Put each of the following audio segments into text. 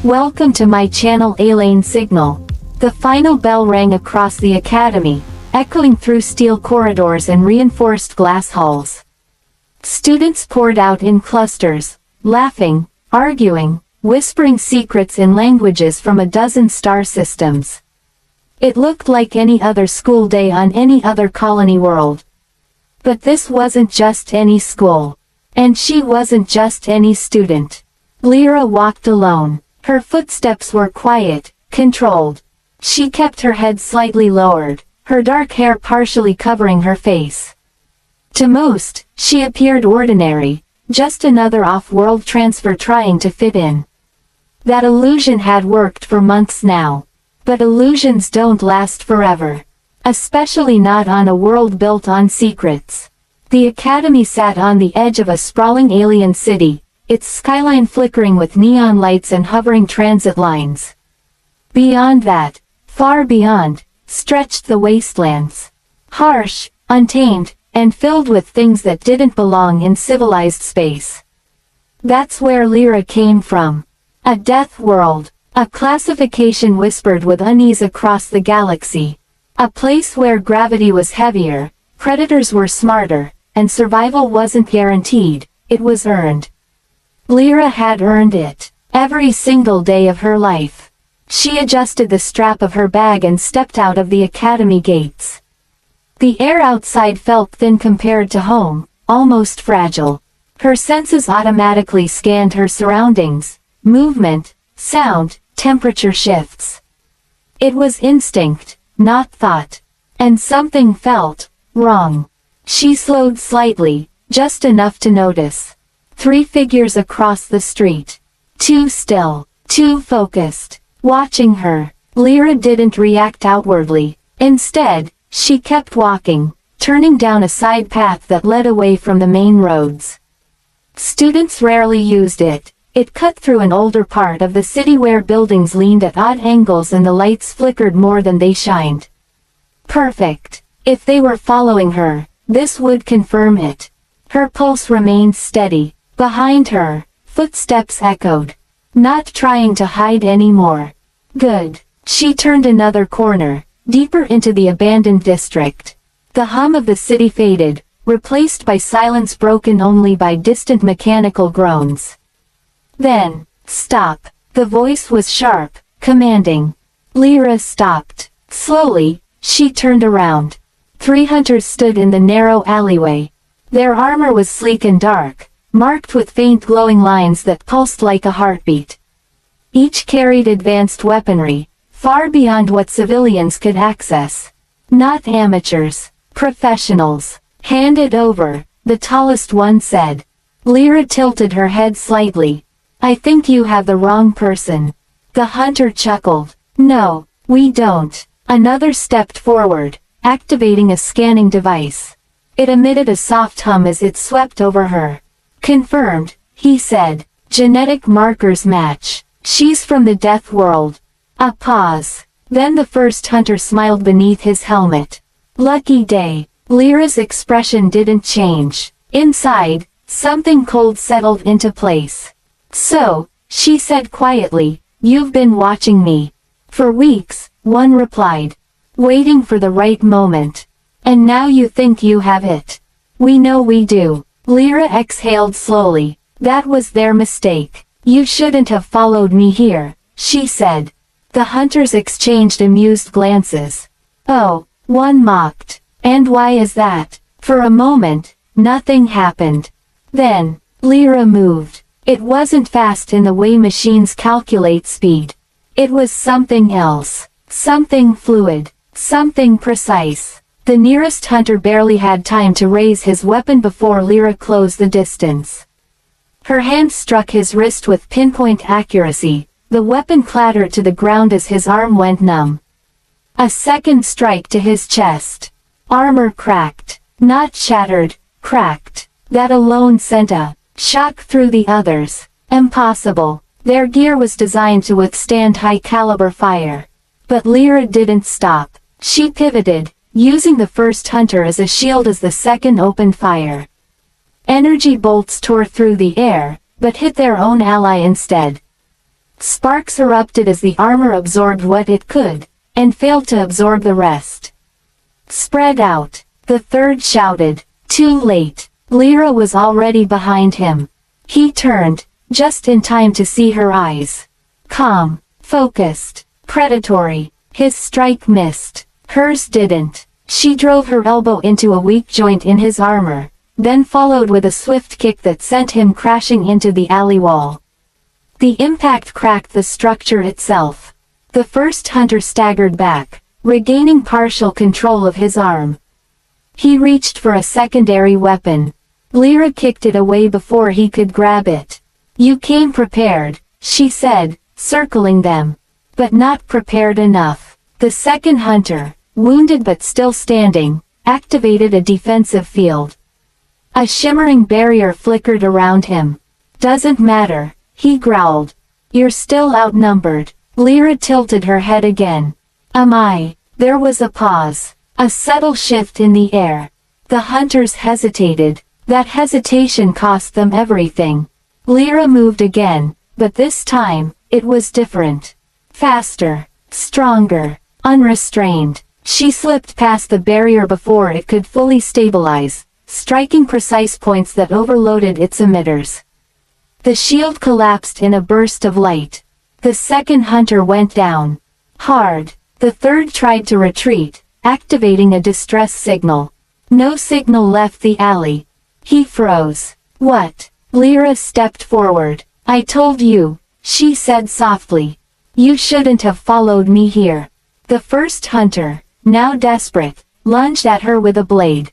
Welcome to my channel Alane Signal. The final bell rang across the academy, echoing through steel corridors and reinforced glass halls. Students poured out in clusters, laughing, arguing, whispering secrets in languages from a dozen star systems. It looked like any other school day on any other colony world. But this wasn't just any school. And she wasn't just any student. Lira walked alone. Her footsteps were quiet, controlled. She kept her head slightly lowered, her dark hair partially covering her face. To most, she appeared ordinary, just another off-world transfer trying to fit in. That illusion had worked for months now. But illusions don't last forever. Especially not on a world built on secrets. The academy sat on the edge of a sprawling alien city, its skyline flickering with neon lights and hovering transit lines. Beyond that, far beyond, stretched the wastelands. Harsh, untamed, and filled with things that didn't belong in civilized space. That's where Lira came from. A death world, a classification whispered with unease across the galaxy. A place where gravity was heavier, predators were smarter, and survival wasn't guaranteed, it was earned. Lira had earned it, every single day of her life. She adjusted the strap of her bag and stepped out of the academy gates. The air outside felt thin compared to home, almost fragile. Her senses automatically scanned her surroundings, movement, sound, temperature shifts. It was instinct, not thought. And something felt wrong. She slowed slightly, just enough to notice. 3 figures across the street. 2 still, 2 focused, watching her. Lira didn't react outwardly. Instead, she kept walking, turning down a side path that led away from the main roads. Students rarely used it. It cut through an older part of the city where buildings leaned at odd angles and the lights flickered more than they shined. Perfect. If they were following her, this would confirm it. Her pulse remained steady. Behind her, footsteps echoed. Not trying to hide anymore. Good. She turned another corner, deeper into the abandoned district. The hum of the city faded, replaced by silence broken only by distant mechanical groans. Then, stop. The voice was sharp, commanding. Lira stopped. Slowly, she turned around. 3 hunters stood in the narrow alleyway. Their armor was sleek and dark, marked with faint glowing lines that pulsed like a heartbeat. Each carried advanced weaponry, far beyond what civilians could access. Not amateurs, professionals. Hand it over, the tallest one said. Lira tilted her head slightly. I think you have the wrong person. The hunter chuckled. No, we don't. Another stepped forward, activating a scanning device. It emitted a soft hum as it swept over her. Confirmed, he said. Genetic markers match. She's from the death world. A pause. Then the first hunter smiled beneath his helmet. Lucky day. Lira's expression didn't change. Inside, something cold settled into place. So, she said quietly, you've been watching me. For weeks, one replied. Waiting for the right moment. And now you think you have it. We know we do. Lira exhaled slowly. That was their mistake. You shouldn't have followed me here, she said. The hunters exchanged amused glances. Oh, one mocked. And why is that? For a moment, nothing happened. Then, Lira moved. It wasn't fast in the way machines calculate speed. It was something else. Something fluid. Something precise. The nearest hunter barely had time to raise his weapon before Lira closed the distance. Her hand struck his wrist with pinpoint accuracy. The weapon clattered to the ground as his arm went numb. A second strike to his chest. Armor cracked. Not shattered, cracked. That alone sent a shock through the others. Impossible. Their gear was designed to withstand high-caliber fire. But Lira didn't stop. She pivoted, using the first hunter as a shield as the second opened fire. Energy bolts tore through the air, but hit their own ally instead. Sparks erupted as the armor absorbed what it could, and failed to absorb the rest. Spread out, the third shouted. Too late. Lira was already behind him. He turned, just in time to see her eyes. Calm, focused, predatory. His strike missed. Hers didn't. She drove her elbow into a weak joint in his armor, then followed with a swift kick that sent him crashing into the alley wall. The impact cracked the structure itself. The first hunter staggered back, regaining partial control of his arm. He reached for a secondary weapon. Lira kicked it away before he could grab it. You came prepared, she said, circling them. But not prepared enough. The second hunter, wounded but still standing, activated a defensive field. A shimmering barrier flickered around him. Doesn't matter, he growled. You're still outnumbered. Lira tilted her head again. Am I? There was a pause. A subtle shift in the air. The hunters hesitated. That hesitation cost them everything. Lira moved again, but this time, it was different. Faster, stronger, unrestrained. She slipped past the barrier before it could fully stabilize, striking precise points that overloaded its emitters. The shield collapsed in a burst of light. The second hunter went down. Hard. The third tried to retreat, activating a distress signal. No signal left the alley. He froze. What? Lira stepped forward. I told you, she said softly. You shouldn't have followed me here. The first hunter, now desperate, lunged at her with a blade.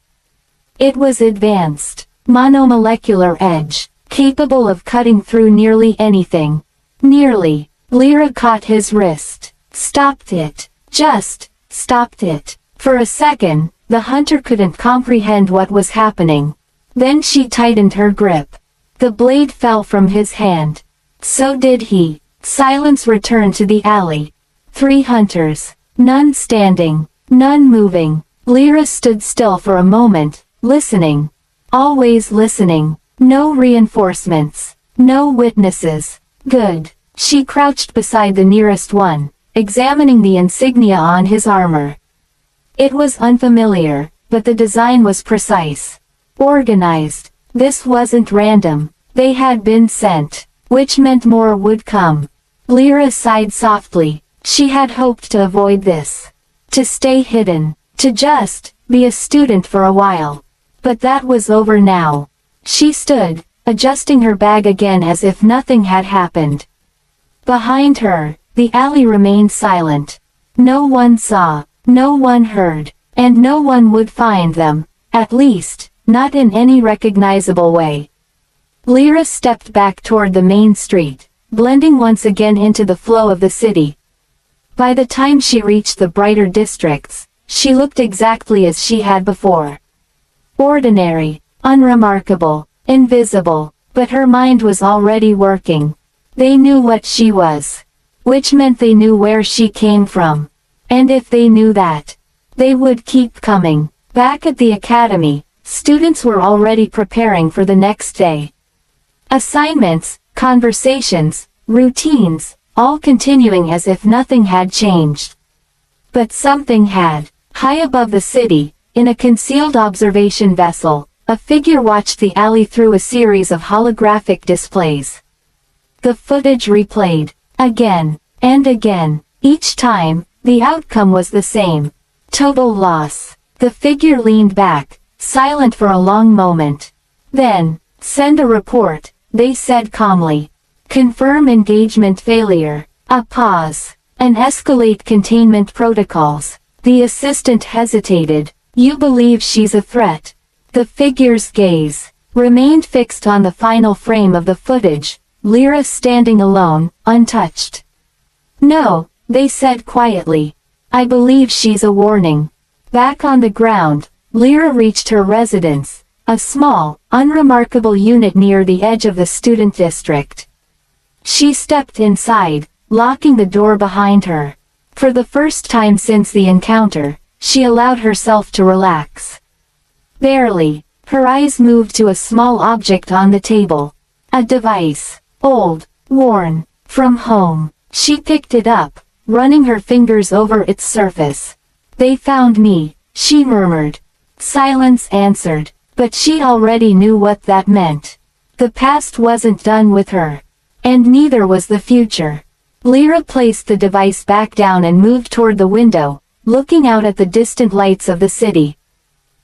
It was advanced, monomolecular edge, capable of cutting through nearly anything. Nearly. Lira caught his wrist. Stopped it. Just stopped it. For a second, the hunter couldn't comprehend what was happening. Then she tightened her grip. The blade fell from his hand. So did he. Silence returned to the alley. 3 hunters. None standing. None moving. Lira stood still for a moment, listening. Always listening. No reinforcements. No witnesses. Good. She crouched beside the nearest one, examining the insignia on his armor. It was unfamiliar, but the design was precise. Organized. This wasn't random. They had been sent, which meant more would come. Lira sighed softly. She had hoped to avoid this. To stay hidden. To just be a student for a while. But that was over now. She stood, adjusting her bag again as if nothing had happened. Behind her, the alley remained silent. No one saw, no one heard, and no one would find them, at least, not in any recognizable way. Lira stepped back toward the main street, blending once again into the flow of the city. By the time she reached the brighter districts, she looked exactly as she had before. Ordinary, unremarkable, invisible, but her mind was already working. They knew what she was. Which meant they knew where she came from. And if they knew that, they would keep coming. Back at the academy, students were already preparing for the next day. Assignments, conversations, routines, all continuing as if nothing had changed. But something had. High above the city, in a concealed observation vessel, a figure watched the alley through a series of holographic displays. The footage replayed, again, and again. Each time, the outcome was the same. Total loss. The figure leaned back, silent for a long moment. Then, send a report, they said calmly. Confirm engagement failure. A pause. And escalate containment protocols. The assistant hesitated. You believe she's a threat? The figure's gaze remained fixed on the final frame of the footage, Lira standing alone, untouched. No, they said quietly. I believe she's a warning. Back on the ground, Lira reached her residence, a small, unremarkable unit near the edge of the student district. She stepped inside, locking the door behind her. For the first time since the encounter, she allowed herself to relax. Barely, her eyes moved to a small object on the table. A device. Old, worn, From home. She picked it up, running her fingers over its surface. They found me, she murmured. Silence answered, but she already knew what that meant. The past wasn't done with her. And neither was the future. Lira placed the device back down and moved toward the window, looking out at the distant lights of the city.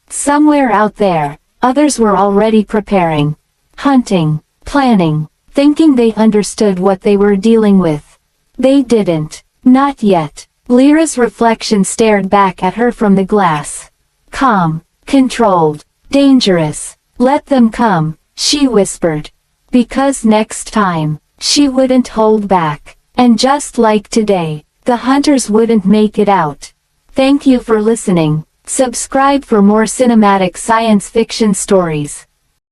Somewhere out there, others were already preparing. Hunting, planning, thinking they understood what they were dealing with. They didn't. Not yet. Lyra's reflection stared back at her from the glass. Calm, controlled, dangerous. Let them come, she whispered. Because next time, she wouldn't hold back. And just like today, the hunters wouldn't make it out. Thank you for listening. Subscribe for more cinematic science fiction stories.